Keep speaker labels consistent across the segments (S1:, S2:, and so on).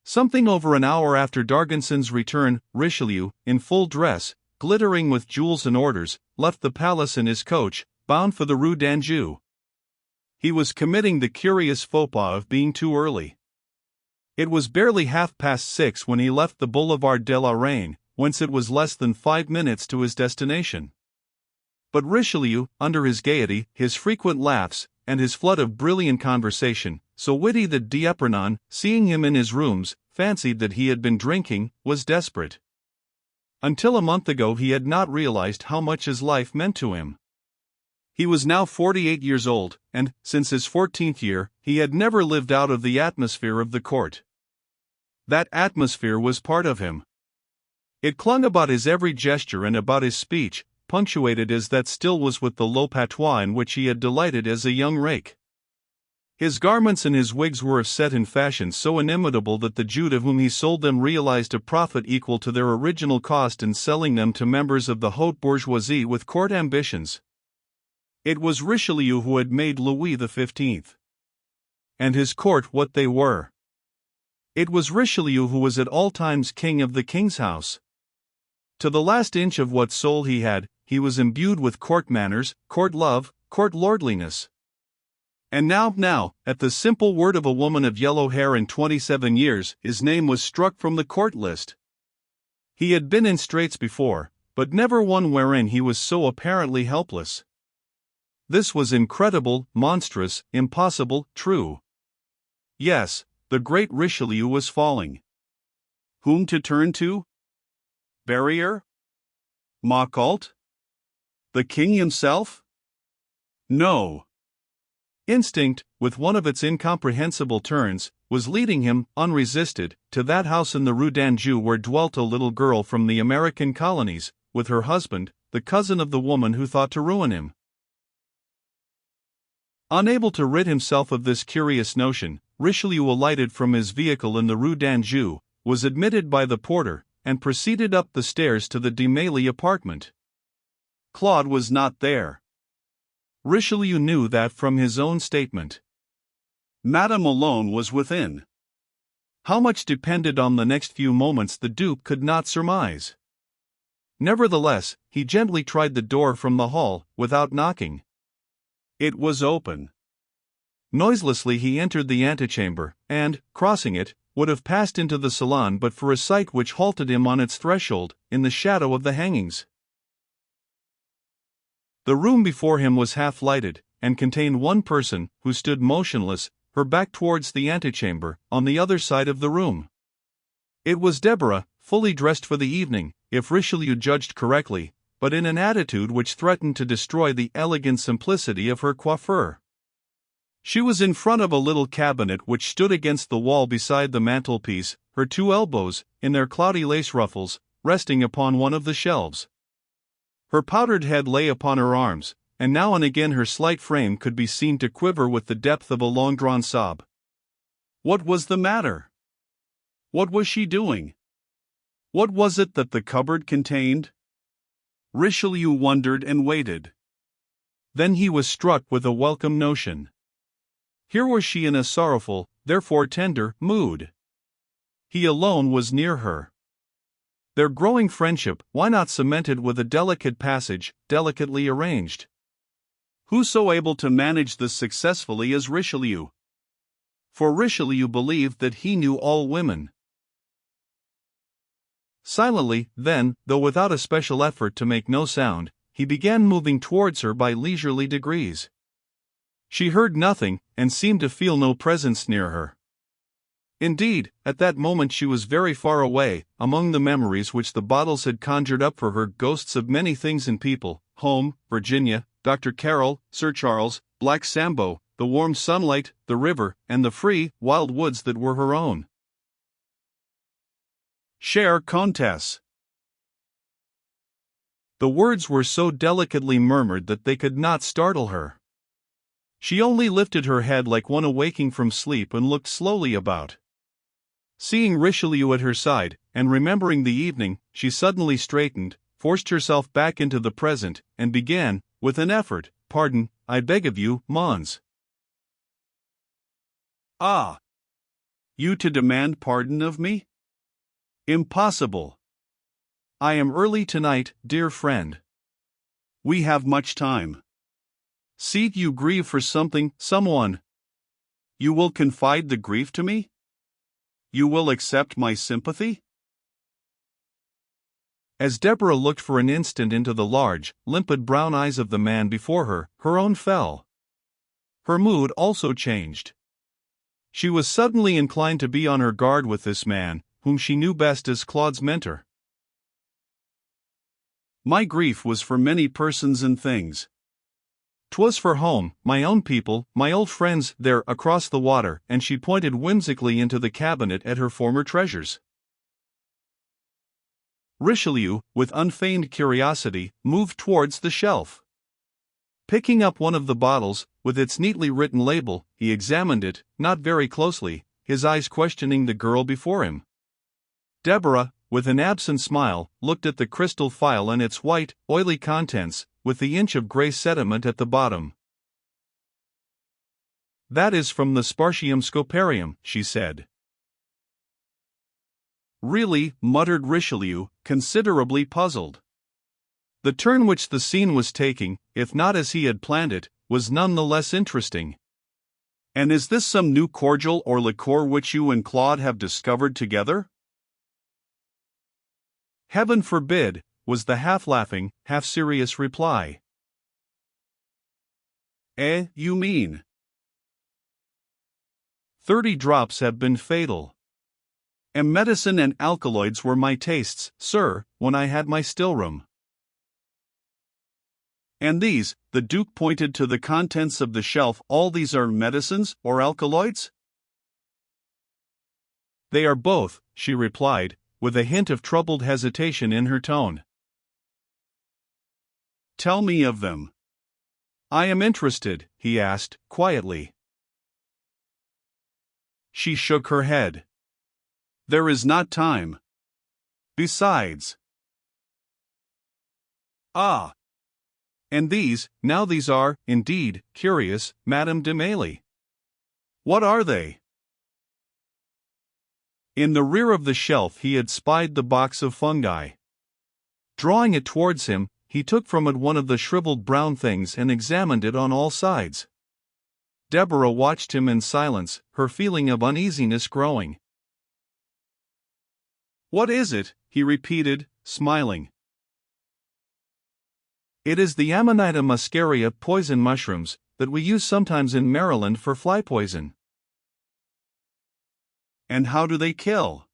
S1: Something over an hour after D'Argenson's return, Richelieu, in full dress, glittering with jewels and orders, left the palace in his coach, bound for the Rue d'Anjou. He was committing the curious faux pas of being too early. It was barely 6:30 when he left the Boulevard de la Reine, whence it was less than 5 minutes to his destination. But Richelieu, under his gaiety, his frequent laughs, and his flood of brilliant conversation, so witty that D'Epernon, seeing him in his rooms, fancied that he had been drinking, was desperate. Until a month ago he had not realized how much his life meant to him. He was now 48 years old, and, since his 14th year, he had never lived out of the atmosphere of the court. That atmosphere was part of him. It clung about his every gesture and about his speech, punctuated as that still was with the low patois in which he had delighted as a young rake. His garments and his wigs were of set in fashion so inimitable that the Jew to whom he sold them realized a profit equal to their original cost in selling them to members of the haute bourgeoisie with court ambitions. It was Richelieu who had made Louis XV. And his court what they were. It was Richelieu who was at all times king of the king's house. To the last inch of what soul he had, he was imbued with court manners, court love, court lordliness. And now, at the simple word of a woman of yellow hair and 27 years, his name was struck from the court list. He had been in straits before, but never one wherein he was so apparently helpless. This was incredible, monstrous, impossible, true. Yes, the great Richelieu was falling. Whom to turn to? Barrier? Montcalm? The king himself? No. Instinct, with one of its incomprehensible turns, was leading him, unresisted, to that house in the Rue d'Anjou where dwelt a little girl from the American colonies, with her husband, the cousin of the woman who thought to ruin him. Unable to rid himself of this curious notion, Richelieu alighted from his vehicle in the Rue d'Anjou, was admitted by the porter, and proceeded up the stairs to the Desmailly apartment. Claude was not there. Richelieu knew that from his own statement. Madame alone was within. How much depended on the next few moments the Duke could not surmise. Nevertheless, he gently tried the door from the hall, without knocking. It was open. Noiselessly he entered the antechamber, and, crossing it, would have passed into the salon but for a sight which halted him on its threshold, in the shadow of the hangings. The room before him was half-lighted, and contained one person, who stood motionless, her back towards the antechamber, on the other side of the room. It was Deborah, fully dressed for the evening, if Richelieu judged correctly, but in an attitude which threatened to destroy the elegant simplicity of her coiffure. She was in front of a little cabinet which stood against the wall beside the mantelpiece, her two elbows, in their cloudy lace ruffles, resting upon one of the shelves. Her powdered head lay upon her arms, and now and again her slight frame could be seen to quiver with the depth of a long-drawn sob. What was the matter? What was she doing? What was it that the cupboard contained? Richelieu wondered and waited. Then he was struck with a welcome notion. Here was she in a sorrowful, therefore tender, mood. He alone was near her. Their growing friendship, why not cemented with a delicate passage, delicately arranged? Who so able to manage this successfully as Richelieu? For Richelieu believed that he knew all women. Silently, then, though without a special effort to make no sound, he began moving towards her by leisurely degrees. She heard nothing, and seemed to feel no presence near her. Indeed, at that moment she was very far away, among the memories which the bottles had conjured up for her, ghosts of many things and people, home, Virginia, Dr. Carroll, Sir Charles, Black Sambo, the warm sunlight, the river, and the free, wild woods that were her own. Chère Comtesse. The words were so delicately murmured that they could not startle her. She only lifted her head like one awaking from sleep and looked slowly about. Seeing Richelieu at her side, and remembering the evening, she suddenly straightened, forced herself back into the present, and began, with an effort, "Pardon, I beg of you, Mons." "Ah! You to demand pardon of me? Impossible. I am early tonight, dear friend. We have much time. See, you grieve for something, someone. You will confide the grief to me? You will accept my sympathy? As Deborah looked for an instant into the large, limpid brown eyes of the man before her, her own fell. Her mood also changed. She was suddenly inclined to be on her guard with this man, whom she knew best as Claude's mentor. My grief was for many persons and things. 'Twas for home, my own people, my old friends there across the water, and she pointed whimsically into the cabinet at her former treasures. Richelieu, with unfeigned curiosity, moved towards the shelf. Picking up one of the bottles, with its neatly written label, he examined it, not very closely, his eyes questioning the girl before him. Deborah, with an absent smile, looked at the crystal phial and its white, oily contents, with the inch of grey sediment at the bottom. That is from the Spartium Scoparium, she said. Really, muttered Richelieu, considerably puzzled. The turn which the scene was taking, if not as he had planned it, was none the less interesting. And is this some new cordial or liqueur which you and Claude have discovered together? Heaven forbid, was the half-laughing, half-serious reply. You mean? 30 drops have been fatal. And medicine and alkaloids were my tastes, sir, when I had my still-room. And these, the Duke pointed to the contents of the shelf, all these are medicines or alkaloids? They are both, she replied, with a hint of troubled hesitation in her tone. Tell me of them. I am interested, he asked, quietly. She shook her head. There is not time. Besides. And these are, indeed, curious, Madame de Mailly. What are they? In the rear of the shelf he had spied the box of fungi. Drawing it towards him, he took from it one of the shriveled brown things and examined it on all sides. Deborah watched him in silence, her feeling of uneasiness growing. What is it? He repeated, smiling. It is the Amanita muscaria poison mushrooms, that we use sometimes in Maryland for fly poison. And how do they kill?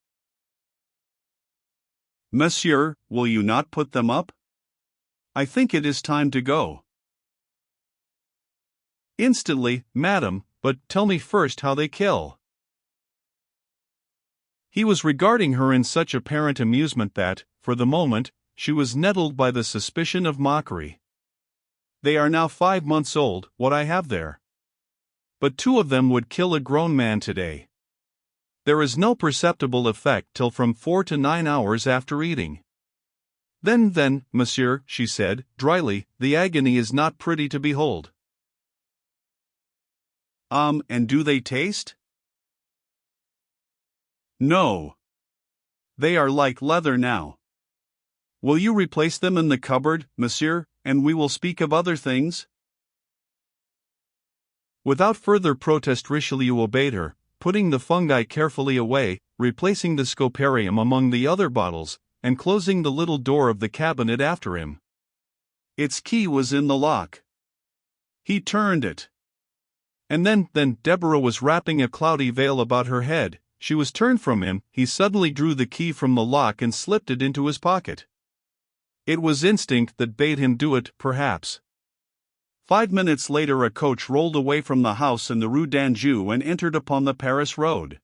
S1: Monsieur, will you not put them up? I think it is time to go. Instantly, madam, but tell me first how they kill. He was regarding her in such apparent amusement that, for the moment, she was nettled by the suspicion of mockery. They are now 5 months old, what I have there. But 2 of them would kill a grown man today. There is no perceptible effect till from 4 to 9 hours after eating. Then, monsieur, she said, dryly, the agony is not pretty to behold. And do they taste? No. They are like leather now. Will you replace them in the cupboard, monsieur, and we will speak of other things? Without further protest Richelieu obeyed her, putting the fungi carefully away, replacing the scoparium among the other bottles, and closing the little door of the cabinet after him. Its key was in the lock. He turned it. And then Deborah was wrapping a cloudy veil about her head. She was turned from him. He suddenly drew the key from the lock and slipped it into his pocket. It was instinct that bade him do it, perhaps. 5 minutes later a coach rolled away from the house in the Rue d'Anjou and entered upon the Paris road.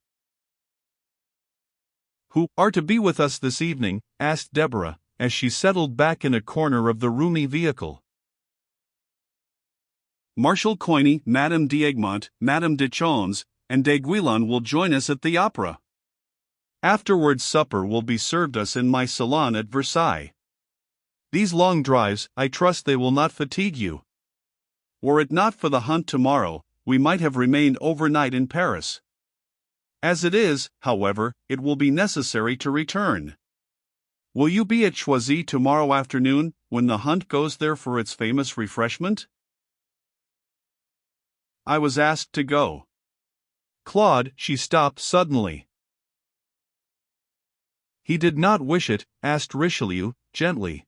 S1: Who are to be with us this evening? Asked Deborah, as she settled back in a corner of the roomy vehicle. Marshal Coigny, Madame d'Egmont, Madame de Chaulnes, and d'Aiguillon will join us at the opera. Afterwards supper will be served us in my salon at Versailles. These long drives, I trust they will not fatigue you. Were it not for the hunt tomorrow, we might have remained overnight in Paris. As it is, however, it will be necessary to return. Will you be at Choisy tomorrow afternoon, when the hunt goes there for its famous refreshment? I was asked to go. Claude, she stopped suddenly. He did not wish it, asked Richelieu, gently.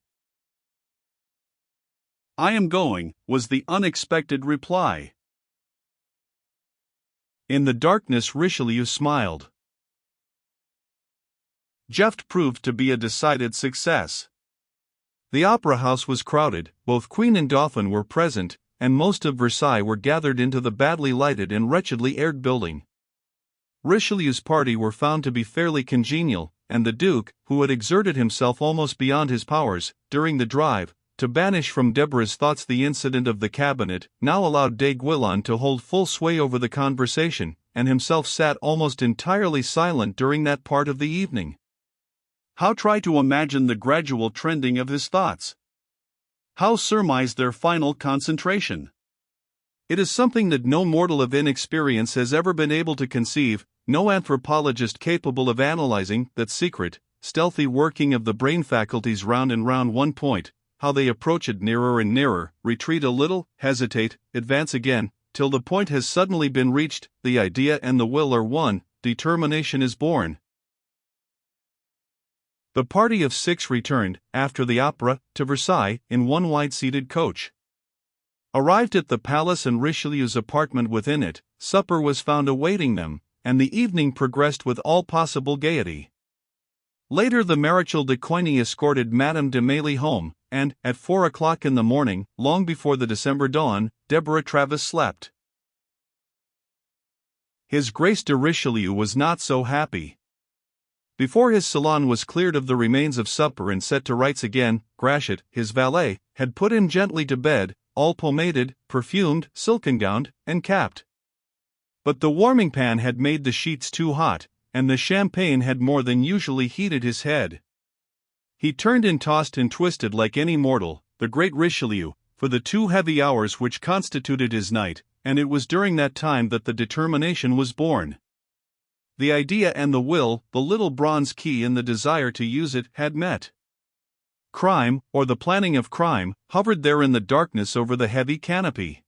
S1: I am going, was the unexpected reply. In the darkness Richelieu smiled. Jeft proved to be a decided success. The opera house was crowded, both Queen and Dauphin were present, and most of Versailles were gathered into the badly lighted and wretchedly aired building. Richelieu's party were found to be fairly congenial, and the Duke, who had exerted himself almost beyond his powers, during the drive, to banish from Deborah's thoughts the incident of the cabinet, now allowed de Guilan to hold full sway over the conversation, and himself sat almost entirely silent during that part of the evening. How try to imagine the gradual trending of his thoughts? How surmise their final concentration? It is something that no mortal of inexperience has ever been able to conceive, no anthropologist capable of analyzing that secret, stealthy working of the brain faculties round and round one point, how they approach it nearer and nearer, retreat a little, hesitate, advance again, till the point has suddenly been reached, the idea and the will are one, determination is born. The party of 6 returned, after the opera, to Versailles, in one wide-seated coach. Arrived at the palace and Richelieu's apartment within it, supper was found awaiting them, and the evening progressed with all possible gaiety. Later the Marechal de Coigny escorted Madame de Mailly home, and, at 4 o'clock in the morning, long before the December dawn, Deborah Travis slept. His Grace de Richelieu was not so happy. Before his salon was cleared of the remains of supper and set to rights again, Grachet, his valet, had put him gently to bed, all pomaded, perfumed, silken-gowned, and capped. But the warming pan had made the sheets too hot, and the champagne had more than usually heated his head. He turned and tossed and twisted like any mortal, the great Richelieu, for the 2 heavy hours which constituted his night, and it was during that time that the determination was born. The idea and the will, the little bronze key and the desire to use it, had met. Crime, or the planning of crime, hovered there in the darkness over the heavy canopy.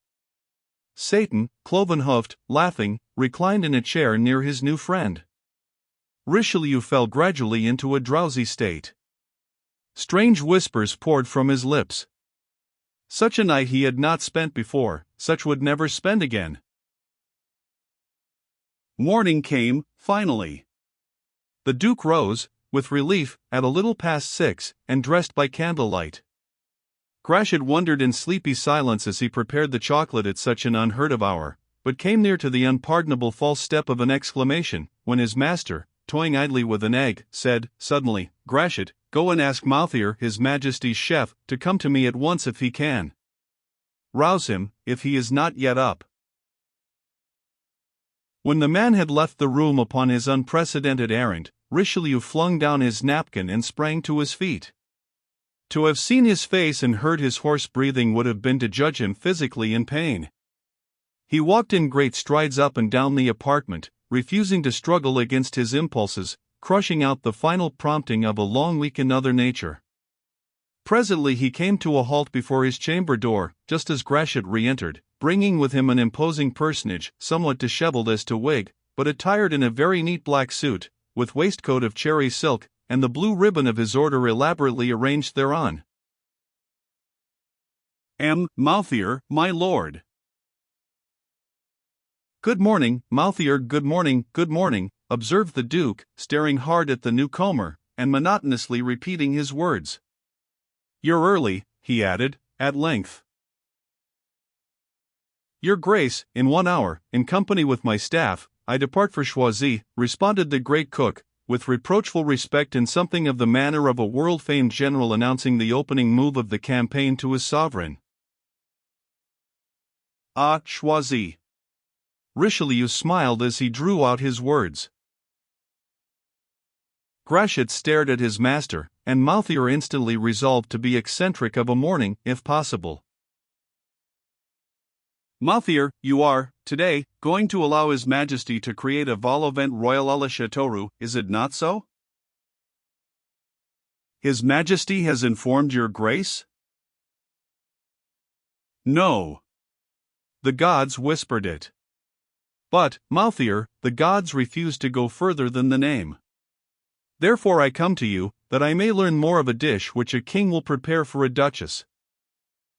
S1: Satan, cloven-hoofed, laughing, reclined in a chair near his new friend. Richelieu fell gradually into a drowsy state. Strange whispers poured from his lips. Such a night he had not spent before, such would never spend again. Morning came, finally. The Duke rose, with relief, at a little past 6, and dressed by candlelight. Grachet wondered in sleepy silence as he prepared the chocolate at such an unheard-of hour, but came near to the unpardonable false step of an exclamation, when his master, toying idly with an egg, said, suddenly, "Grachet, go and ask Mouthier, His Majesty's chef, to come to me at once if he can. Rouse him, if he is not yet up." When the man had left the room upon his unprecedented errand, Richelieu flung down his napkin and sprang to his feet. To have seen his face and heard his hoarse breathing would have been to judge him physically in pain. He walked in great strides up and down the apartment, refusing to struggle against his impulses, crushing out the final prompting of a long week in other nature. Presently he came to a halt before his chamber door, just as Grachet re-entered, bringing with him an imposing personage, somewhat disheveled as to wig, but attired in a very neat black suit, with waistcoat of cherry silk, and the blue ribbon of his order elaborately arranged thereon. "M. Mouthier, my lord." "Good morning, Mouthier, good morning," observed the Duke, staring hard at the newcomer, and monotonously repeating his words. "You're early," he added, at length. "Your Grace, in 1 hour, in company with my staff, I depart for Choisy," responded the great cook, with reproachful respect and something of the manner of a world-famed general announcing the opening move of the campaign to his sovereign. "Ah, Choisy." Richelieu smiled as he drew out his words. Grachet stared at his master, and Mouthier instantly resolved to be eccentric of a morning, if possible. Mouthier, you are, today, going to allow His Majesty to create a vol au vent royal à la Chateauroux, is it not so? His Majesty has informed your grace? No. The gods whispered it. But, Mouthier, the gods refuse to go further than the name. Therefore I come to you, that I may learn more of a dish which a king will prepare for a duchess.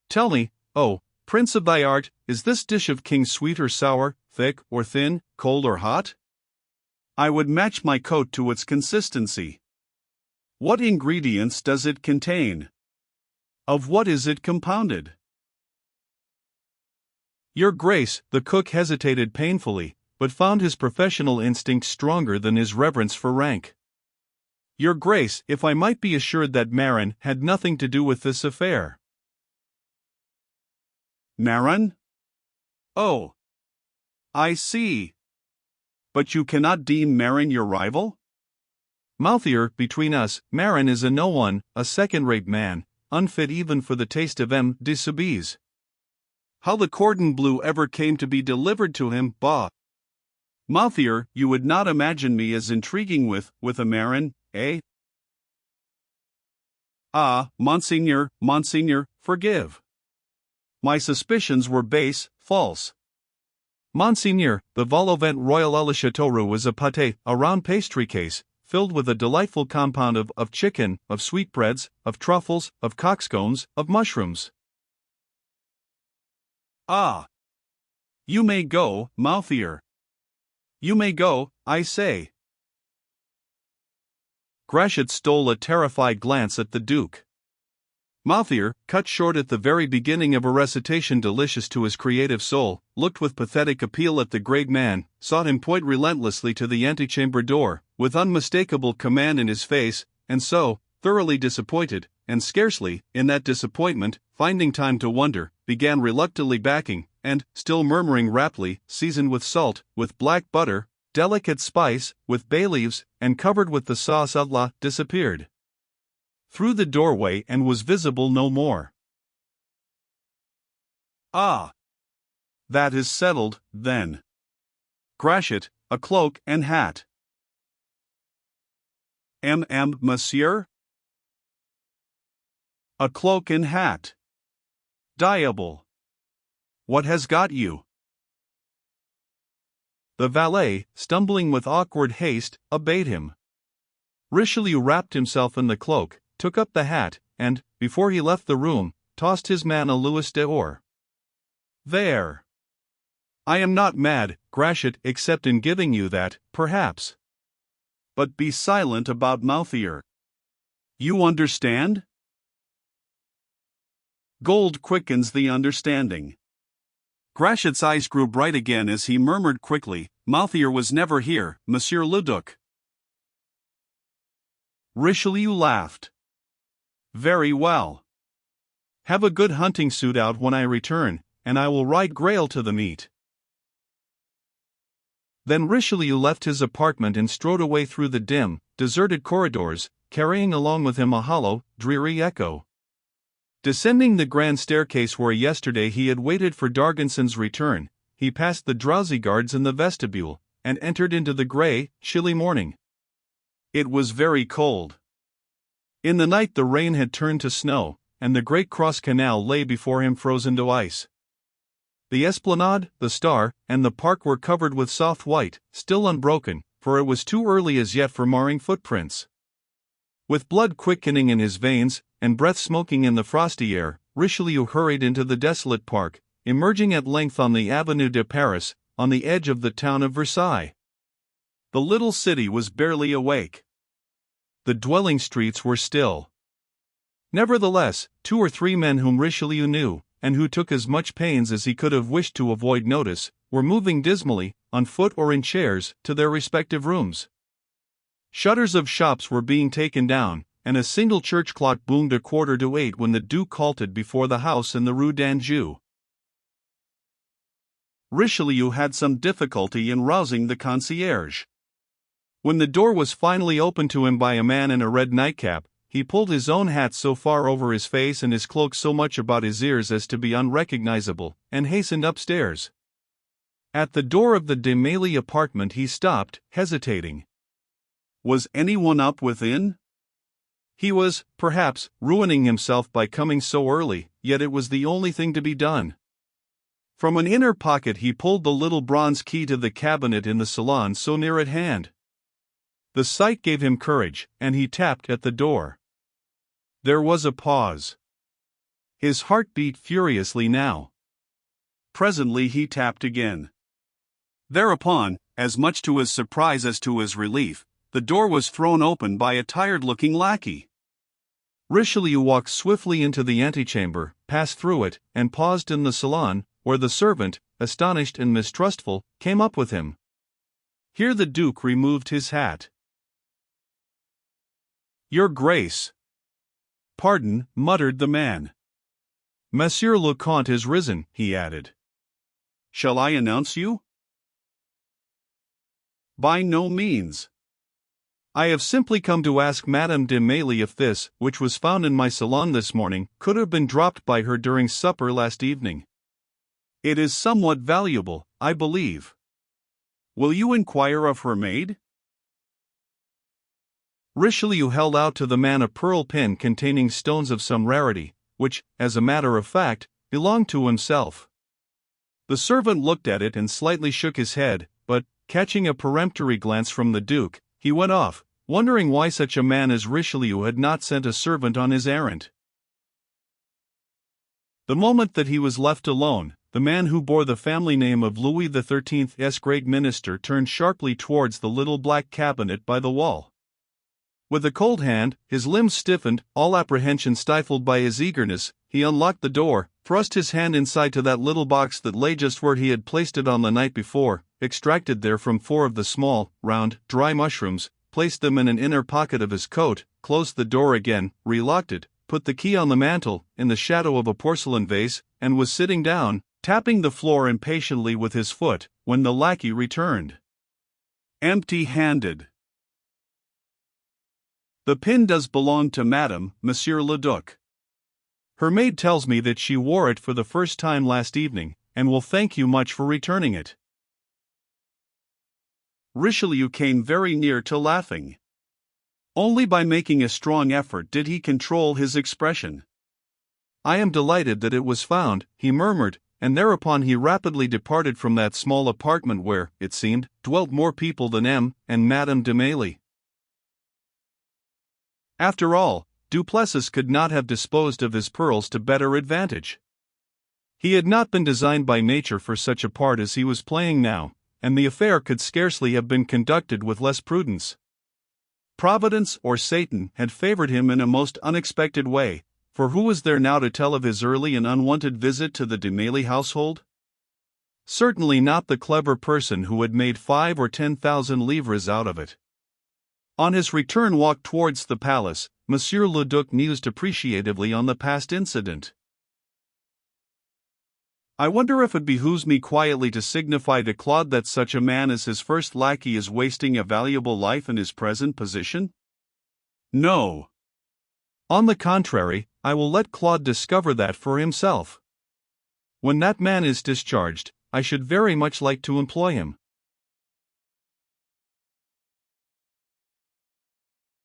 S1: Tell me, oh, Prince of thy art, is this dish of king sweet or sour, thick or thin, cold or hot? I would match my coat to its consistency. What ingredients does it contain? Of what is it compounded? Your Grace, the cook hesitated painfully, but found his professional instinct stronger than his reverence for rank. Your Grace, if I might be assured that Marin had nothing to do with this affair. Marin? Oh. I see. But you cannot deem Marin your rival? Mouthier, between us, Marin is a no-one, a second-rate man, unfit even for the taste of M. de Soubise. How the cordon bleu ever came to be delivered to him, bah! Mouthier, you would not imagine me as intriguing with a Marin, eh? Ah, Monseigneur, forgive. My suspicions were base, false. Monseigneur, the vol au vent royal à la Chateauroux was a pâté, a round pastry case, filled with a delightful compound of chicken, of sweetbreads, of truffles, of cockscombs, of mushrooms. Ah! You may go, Mouthier. You may go, I say. Grachet stole a terrified glance at the Duke. Mouthier, cut short at the very beginning of a recitation delicious to his creative soul, looked with pathetic appeal at the great man, sought him point relentlessly to the antechamber door, with unmistakable command in his face, and so, thoroughly disappointed, and scarcely, in that disappointment, finding time to wonder, began reluctantly backing, and, still murmuring raptly, seasoned with salt, with black butter, delicate spice, with bay leaves, and covered with the sauce à la, disappeared through the doorway and was visible no more. Ah! That is settled, then. Grachet, a cloak and hat. Monsieur? A cloak and hat. Diable! What has got you? The valet, stumbling with awkward haste, obeyed him. Richelieu wrapped himself in the cloak, took up the hat, and, before he left the room, tossed his man a louis d'or. There! I am not mad, Grachet, except in giving you that, perhaps. But be silent about Mouthier. You understand? Gold quickens the understanding. Grachet's eyes grew bright again as he murmured quickly, Mouthier was never here, Monsieur le Duc. Richelieu laughed. Very well. Have a good hunting suit out when I return, and I will ride Grail to the meet. Then Richelieu left his apartment and strode away through the dim, deserted corridors, carrying along with him a hollow, dreary echo. Descending the grand staircase where yesterday he had waited for Dargonson's return, he passed the drowsy guards in the vestibule, and entered into the grey, chilly morning. It was very cold. In the night the rain had turned to snow, and the great cross canal lay before him frozen to ice. The esplanade, the Star, and the park were covered with soft white, still unbroken, for it was too early as yet for marring footprints. With blood quickening in his veins, and breath smoking in the frosty air, Richelieu hurried into the desolate park, emerging at length on the Avenue de Paris, on the edge of the town of Versailles. The little city was barely awake. The dwelling streets were still. Nevertheless, 2 or 3 men whom Richelieu knew, and who took as much pains as he could have wished to avoid notice, were moving dismally, on foot or in chairs, to their respective rooms. Shutters of shops were being taken down, and a single church clock boomed 7:15 when the Duke halted before the house in the Rue d'Anjou. Richelieu had some difficulty in rousing the concierge. When the door was finally opened to him by a man in a red nightcap, he pulled his own hat so far over his face and his cloak so much about his ears as to be unrecognizable, and hastened upstairs. At the door of the de Mailly apartment he stopped, hesitating. Was anyone up within? He was, perhaps, ruining himself by coming so early, yet it was the only thing to be done. From an inner pocket he pulled the little bronze key to the cabinet in the salon so near at hand. The sight gave him courage, and he tapped at the door. There was a pause. His heart beat furiously now. Presently he tapped again. Thereupon, as much to his surprise as to his relief, the door was thrown open by a tired-looking lackey. Richelieu walked swiftly into the antechamber, passed through it, and paused in the salon, where the servant, astonished and mistrustful, came up with him. Here the Duke removed his hat. Your Grace. Pardon, muttered the man. Monsieur le Comte is risen, he added. Shall I announce you? By no means. I have simply come to ask Madame de Mailly if this, which was found in my salon this morning, could have been dropped by her during supper last evening. It is somewhat valuable, I believe. Will you inquire of her maid? Richelieu held out to the man a pearl pin containing stones of some rarity, which, as a matter of fact, belonged to himself. The servant looked at it and slightly shook his head, but, catching a peremptory glance from the Duke, he went off, wondering why such a man as Richelieu had not sent a servant on his errand. The moment that he was left alone, the man who bore the family name of Louis XIII's great minister turned sharply towards the little black cabinet by the wall. With a cold hand, his limbs stiffened, all apprehension stifled by his eagerness, he unlocked the door, thrust his hand inside to that little box that lay just where he had placed it on the night before, extracted therefrom 4 of the small, round, dry mushrooms, placed them in an inner pocket of his coat, closed the door again, relocked it, put the key on the mantel, in the shadow of a porcelain vase, and was sitting down, tapping the floor impatiently with his foot, when the lackey returned. Empty-handed. The pin does belong to Madame, Monsieur le Duc. Her maid tells me that she wore it for the first time last evening, and will thank you much for returning it. Richelieu came very near to laughing. Only by making a strong effort did he control his expression. I am delighted that it was found, he murmured, and thereupon he rapidly departed from that small apartment where, it seemed, dwelt more people than M. and Madame de Mailly. After all, Duplessis could not have disposed of his pearls to better advantage. He had not been designed by nature for such a part as he was playing now, and the affair could scarcely have been conducted with less prudence. Providence or Satan had favored him in a most unexpected way, for who was there now to tell of his early and unwanted visit to the de Mailly household? Certainly not the clever person who had made 5 or 10,000 livres out of it. On his return walk towards the palace, Monsieur le Duc mused appreciatively on the past incident. I wonder if it behooves me quietly to signify to Claude that such a man as his first lackey is wasting a valuable life in his present position? No. On the contrary, I will let Claude discover that for himself. When that man is discharged, I should very much like to employ him.